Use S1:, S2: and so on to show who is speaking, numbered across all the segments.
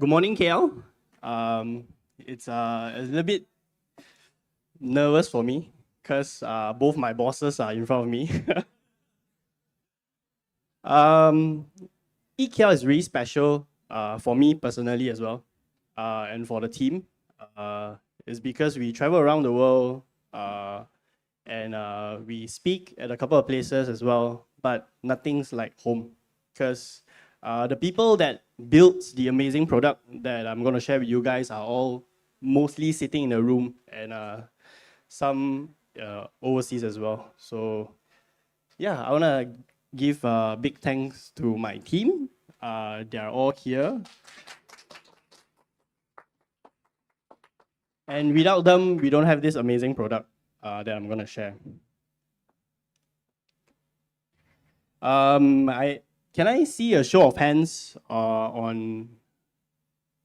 S1: Good morning, KL. It's a little bit nervous for me because both my bosses are in front of me. ETHKL is really special for me personally as well, and for the team. It's because we travel around the world and we speak at a couple of places as well, but nothing's like home because the people that built the amazing product that I'm going to share with you guys are all mostly sitting in a room and some overseas as well. So yeah, I want to give big thanks to my team. They are all here. And without them, we don't have this amazing product that I'm going to share. Can I see a show of hands on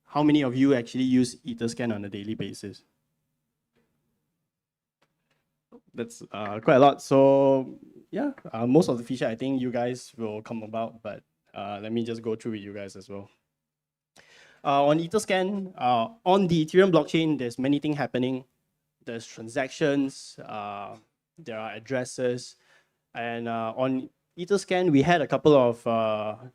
S1: how many of you actually use EtherScan on a daily basis? That's quite a lot. So yeah, most of the feature I think you guys will come about, but let me just go through with you guys as well. On EtherScan, on the Ethereum blockchain, there's many things happening. There's transactions, there are addresses, and on EtherScan, we had a couple of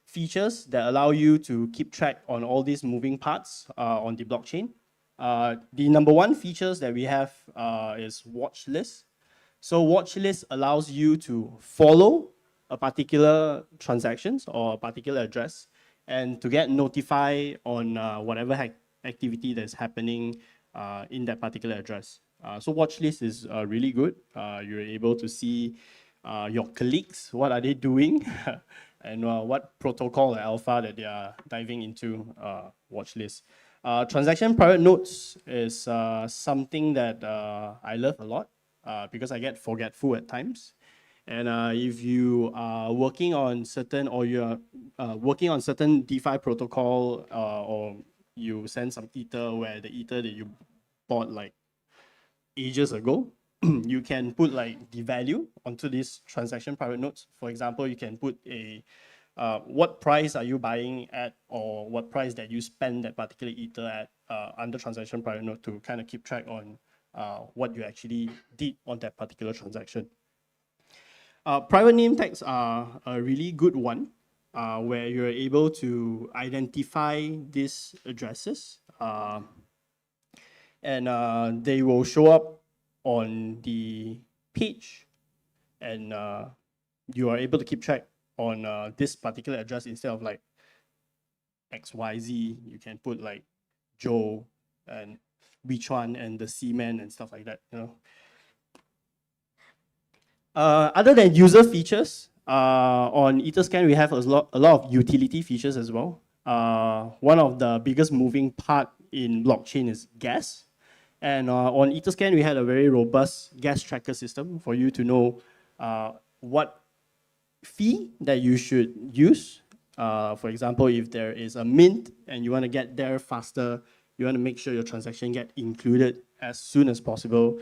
S1: features that allow you to keep track on all these moving parts on the blockchain. The number one features that we have is watch list. So watch list allows you to follow a particular transactions or a particular address and to get notified on whatever activity that's happening in that particular address. So watch list is really good. You're able to see your colleagues, what are they doing, and what protocol or alpha that they are diving into watch list. Transaction private notes is something that I love a lot because I get forgetful at times. And if you are working on certain or you're working on certain DeFi protocol or you send some Ether where the Ether that you bought like ages ago, you can put like the value onto these transaction private notes. For example, you can put a what price are you buying at or what price that you spend that particular Ether at under transaction private note to kind of keep track on what you actually did on that particular transaction. Private name tags are a really good one where you're able to identify these addresses and they will show up on the page and you are able to keep track on this particular address instead of like XYZ. You can put like Joe and Wichuan and the Seaman and stuff like that, you know. Other than user features, on EtherScan, we have a lot of utility features as well. One of the biggest moving part in blockchain is gas. And on EtherScan, we had a very robust gas tracker system for you to know what fee that you should use. For example, if there is a mint and you want to get there faster, you want to make sure your transaction get included as soon as possible,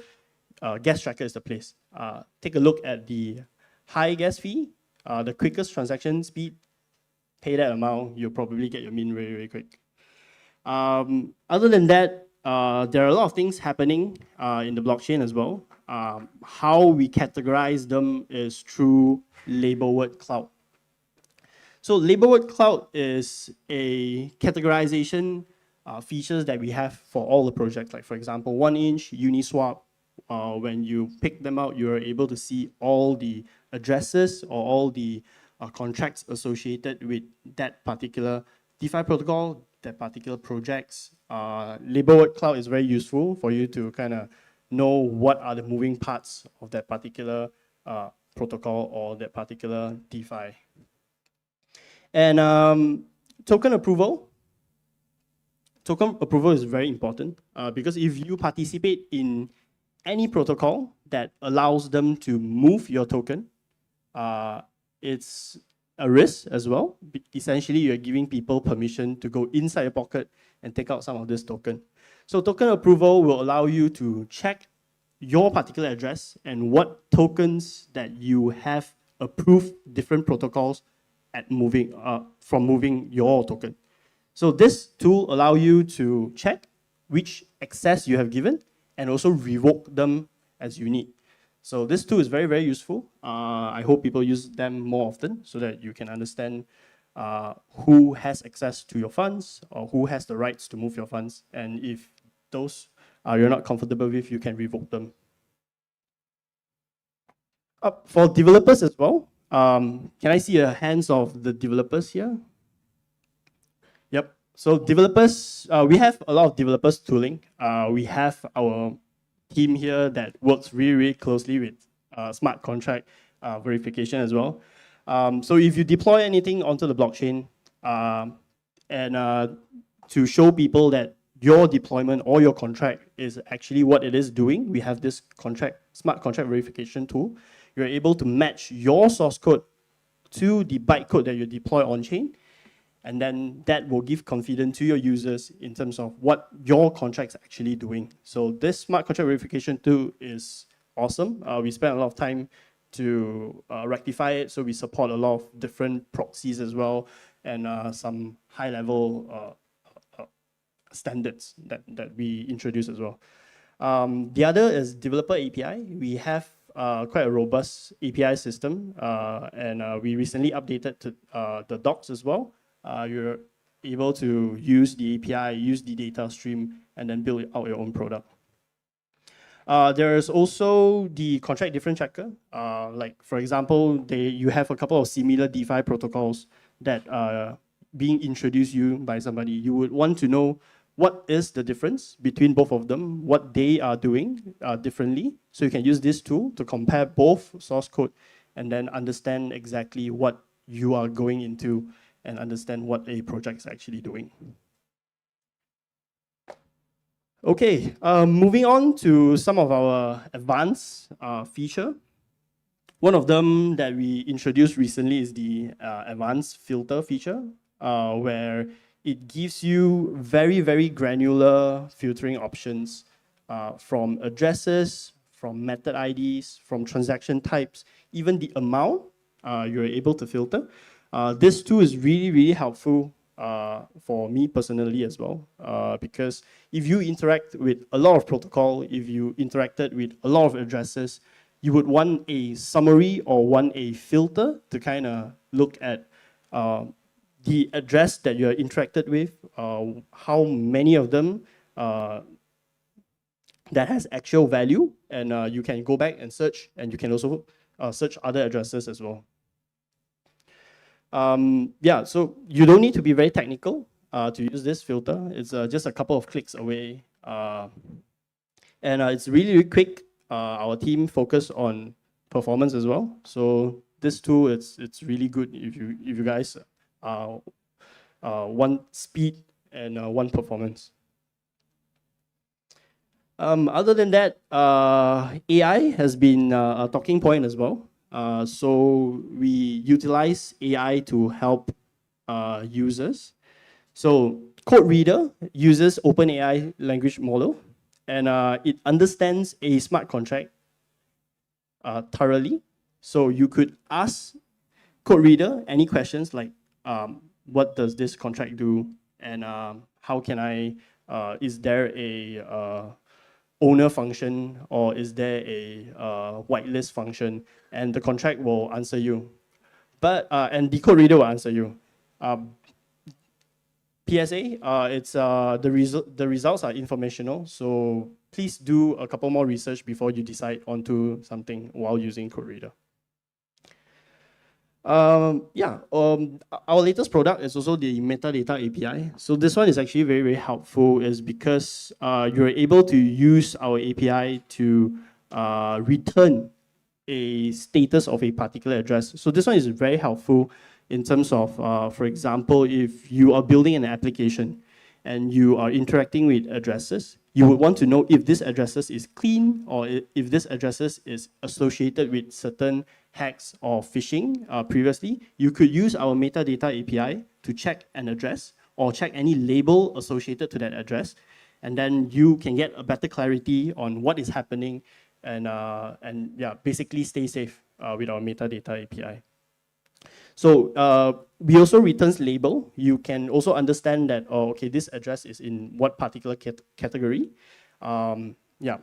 S1: gas tracker is the place. Take a look at the high gas fee, the quickest transaction speed, pay that amount, you'll probably get your mint very, very quick. Other than that, there are a lot of things happening in the blockchain as well. How we categorize them is through label word cloud. So label word cloud is a categorization features that we have for all the projects. Like for example, 1inch, Uniswap. When you pick them out, you're able to see all the addresses or all the contracts associated with that particular DeFi protocol, that particular projects. Label word cloud is very useful for you to kind of know what are the moving parts of that particular protocol or that particular DeFi. And token approval. Token approval is very important because if you participate in any protocol that allows them to move your token, it's a risk as well. Essentially, you're giving people permission to go inside your pocket and take out some of this token. So token approval will allow you to check your particular address and what tokens that you have approved different protocols at moving from moving your token. So this tool allows you to check which access you have given and also revoke them as you need. So this tool is very, very useful. I hope people use them more often so that you can understand who has access to your funds or who has the rights to move your funds. And if those you're not comfortable with, you can revoke them. For developers as well, can I see a hands of the developers here? Yep. So developers, we have a lot of developers tooling. We have our team here that works really, really closely with smart contract verification as well. So if you deploy anything onto the blockchain and to show people that your deployment or your contract is actually what it is doing, we have this smart contract verification tool. You're able to match your source code to the bytecode that you deploy on chain. And then that will give confidence to your users in terms of what your contract's actually doing. So this smart contract verification tool is awesome. We spent a lot of time to rectify it. So we support a lot of different proxies as well and some high-level standards that we introduce as well. The other is developer API. We have quite a robust API system and we recently updated to the docs as well. You're able to use the API, use the data stream, and then build out your own product. There's also the contract difference checker. Like for example, you have a couple of similar DeFi protocols that are being introduced you by somebody. You would want to know what is the difference between both of them, what they are doing differently. So you can use this tool to compare both source code and then understand exactly what you are going into and understand what a project is actually doing. Okay, moving on to some of our advanced feature. One of them that we introduced recently is the advanced filter feature, where it gives you very, very granular filtering options from addresses, from method IDs, from transaction types, even the amount you're able to filter. This tool is really, really helpful for me personally as well, because if you interact with a lot of protocol, if you interacted with a lot of addresses, you would want a summary or want a filter to kind of look at the address that you're interacted with, how many of them that has actual value, and you can go back and search, and you can also search other addresses as well. Yeah, so you don't need to be very technical to use this filter. It's just a couple of clicks away. And it's really, really quick. Our team focus on performance as well. So this tool, it's really good if you guys want speed and want performance. Other than that, AI has been a talking point as well. So we utilize AI to help users. So Code Reader uses OpenAI language model, and it understands a smart contract thoroughly. So you could ask Code Reader any questions like, what does this contract do, and how can I? Is there a owner function, or is there a whitelist function? And the contract will answer you. But and the code reader will answer you. PSA, it's the results are informational, so please do a couple more research before you decide onto something while using code reader. Our latest product is also the metadata API. So this one is actually very, very helpful, is because you're able to use our API to return a status of a particular address. So this one is very helpful in terms of, for example, if you are building an application and you are interacting with addresses, you would want to know if this addresses is clean or if this addresses is associated with certain hacks or phishing previously. You could use our metadata API to check an address or check any label associated to that address, and then you can get a better clarity on what is happening and basically stay safe with our metadata API. So we also returns label. You can also understand that, oh, okay, this address is in what particular category. Yeah.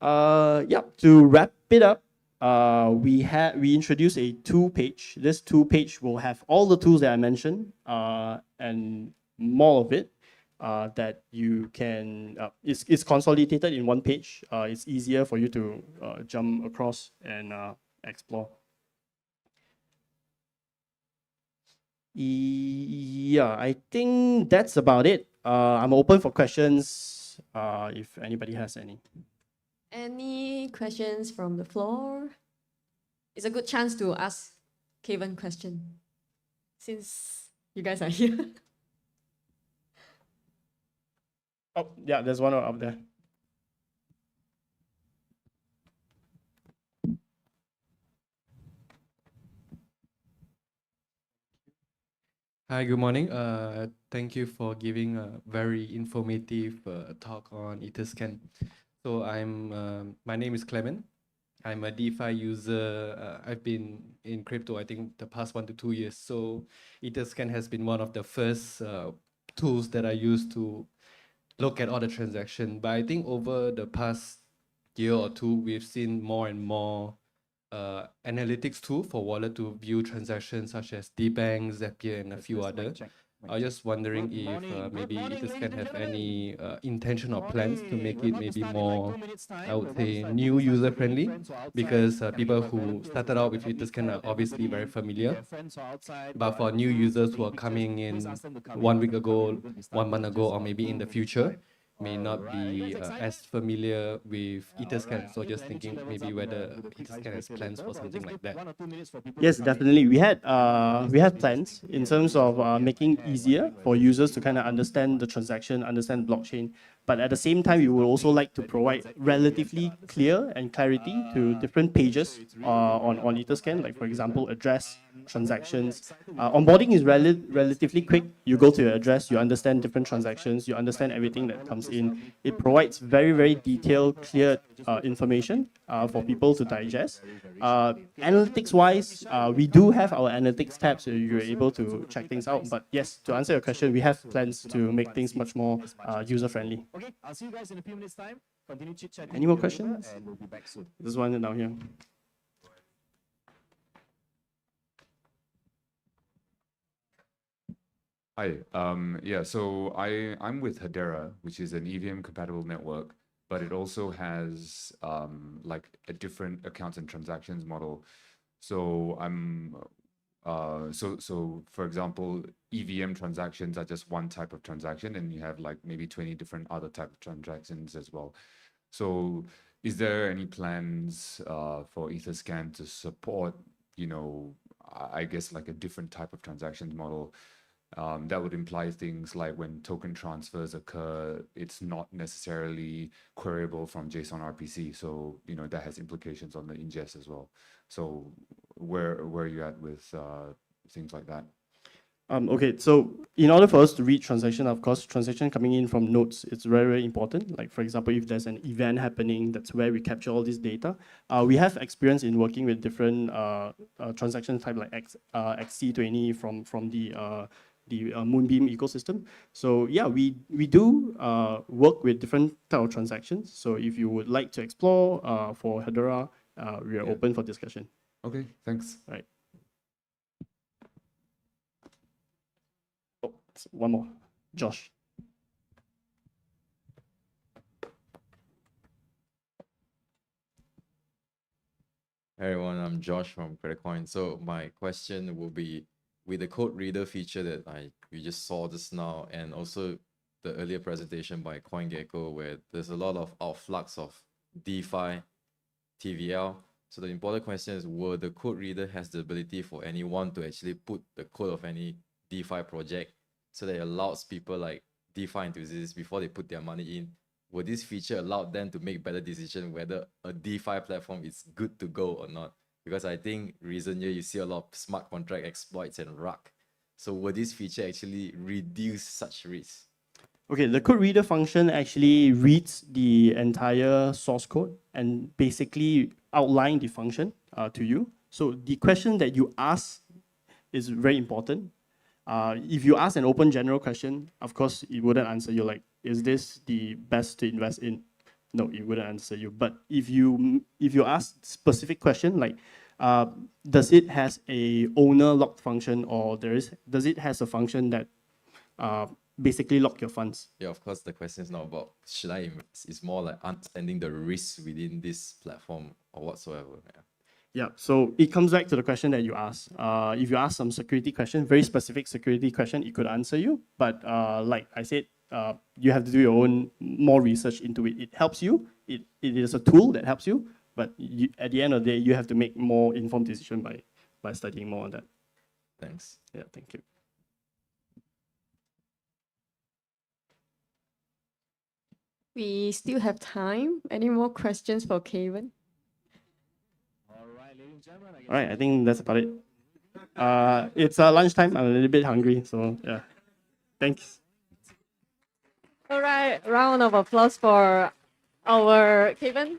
S1: Yeah, to wrap it up, we introduced a two-page. This two-page will have all the tools that I mentioned and more of it that you can. It's consolidated in one page. It's easier for you to jump across and explore. Yeah, I think that's about it. I'm open for questions if anybody has any.
S2: Any questions from the floor? It's a good chance to ask Kaven question since you guys are here.
S1: Oh, yeah, there's one up there.
S3: Hi, good morning. Thank you for giving a very informative talk on ETHKL. So my name is Clement. I'm a DeFi user. I've been in crypto, I think, the past 1 to 2 years. So ETHKL has been one of the first tools that I used to look at all the transactions. But I think over the past year or two, we've seen more and more analytics tool for wallet to view transactions such as DBank, Zapier, and a few other. I was just wondering if maybe ETHKL have any intention or plans to make it maybe more, I would say, new user friendly, because people who started out with ETHKL are obviously very familiar. But for new users who are coming in 1 week ago, 1 month ago, or maybe in the future, may not be as familiar with ETHKL. So just thinking maybe whether ETHKL has plans for something like that.
S1: Yes, definitely. We had plans in terms of making easier for users to kind of understand the transaction, understand the blockchain. But at the same time, we would also like to provide relatively clear and clarity to different pages on ETHKL, like for example, address, transactions. Onboarding is relatively quick. You go to your address, you understand different transactions, you understand everything that comes in. It provides very, very detailed, clear information for people to digest. Analytics-wise, we do have our analytics tab, so you're able to check things out. But yes, to answer your question, we have plans to make things much more user-friendly.
S4: Okay, I'll see you guys in a few minutes' time. Continue chit-chatting.
S1: Any more questions?
S4: And we'll be back soon.
S1: There's one down here.
S5: Hi, yeah, so I'm with Hedera, which is an EVM compatible network, but it also has like a different accounts and transactions model. So so for example, EVM transactions are just one type of transaction, and you have like maybe 20 different other type of transactions as well. So is there any plans for EtherScan to support, you know, I guess like a different type of transactions model? That would imply things like when token transfers occur, it's not necessarily queryable from JSON RPC. So, you know, that has implications on the ingest as well. So where are you at with things like that?
S1: Okay, so in order for us to read transaction, of course, transaction coming in from nodes, it's very, very important. Like, for example, if there's an event happening, that's where we capture all this data. We have experience in working with different transaction type like XC20 from the Moonbeam ecosystem. So yeah, we do work with different type of transactions. So if you would like to explore for Hedera, we are open for discussion.
S5: Okay, thanks.
S1: Right. Oh, one more, Josh.
S6: Hey everyone, I'm Josh from CreditCoin. So my question will be, with the code reader feature that we just saw just now, and also the earlier presentation by CoinGecko, where there's a lot of outflux of DeFi, TVL. So the important question is, will the code reader has the ability for anyone to actually put the code of any DeFi project, so that it allows people like DeFi enthusiasts, before they put their money in, will this feature allow them to make better decision whether a DeFi platform is good to go or not? Because I think recently you see a lot of smart contract exploits and rug. So will this feature actually reduce such risk?
S1: Okay, the code reader function actually reads the entire source code and basically outline the function to you. So the question that you ask is very important. If you ask an open general question, of course, it wouldn't answer you like, is this the best to invest in? No, it wouldn't answer you. But if you ask specific question like, does it has a owner locked function, or does it has a function that basically lock your funds?
S6: Yeah, of course, the question is not about should I invest. It's more like understanding the risks within this platform or whatsoever. Yeah.
S1: Yeah, so it comes back to the question that you asked. If you ask some security question, very specific security question, it could answer you. But like I said, you have to do your own more research into it. It helps you. It is a tool that helps you. But at the end of the day, you have to make more informed decision by studying more on that.
S6: Thanks.
S1: Yeah, thank you.
S2: We still have time. Any more questions for Kaven?
S4: All right, ladies and gentlemen. I guess
S1: All right, I think that's about it. It's lunchtime. I'm a little bit hungry, so yeah. Thanks.
S2: All right, round of applause for our Kaven.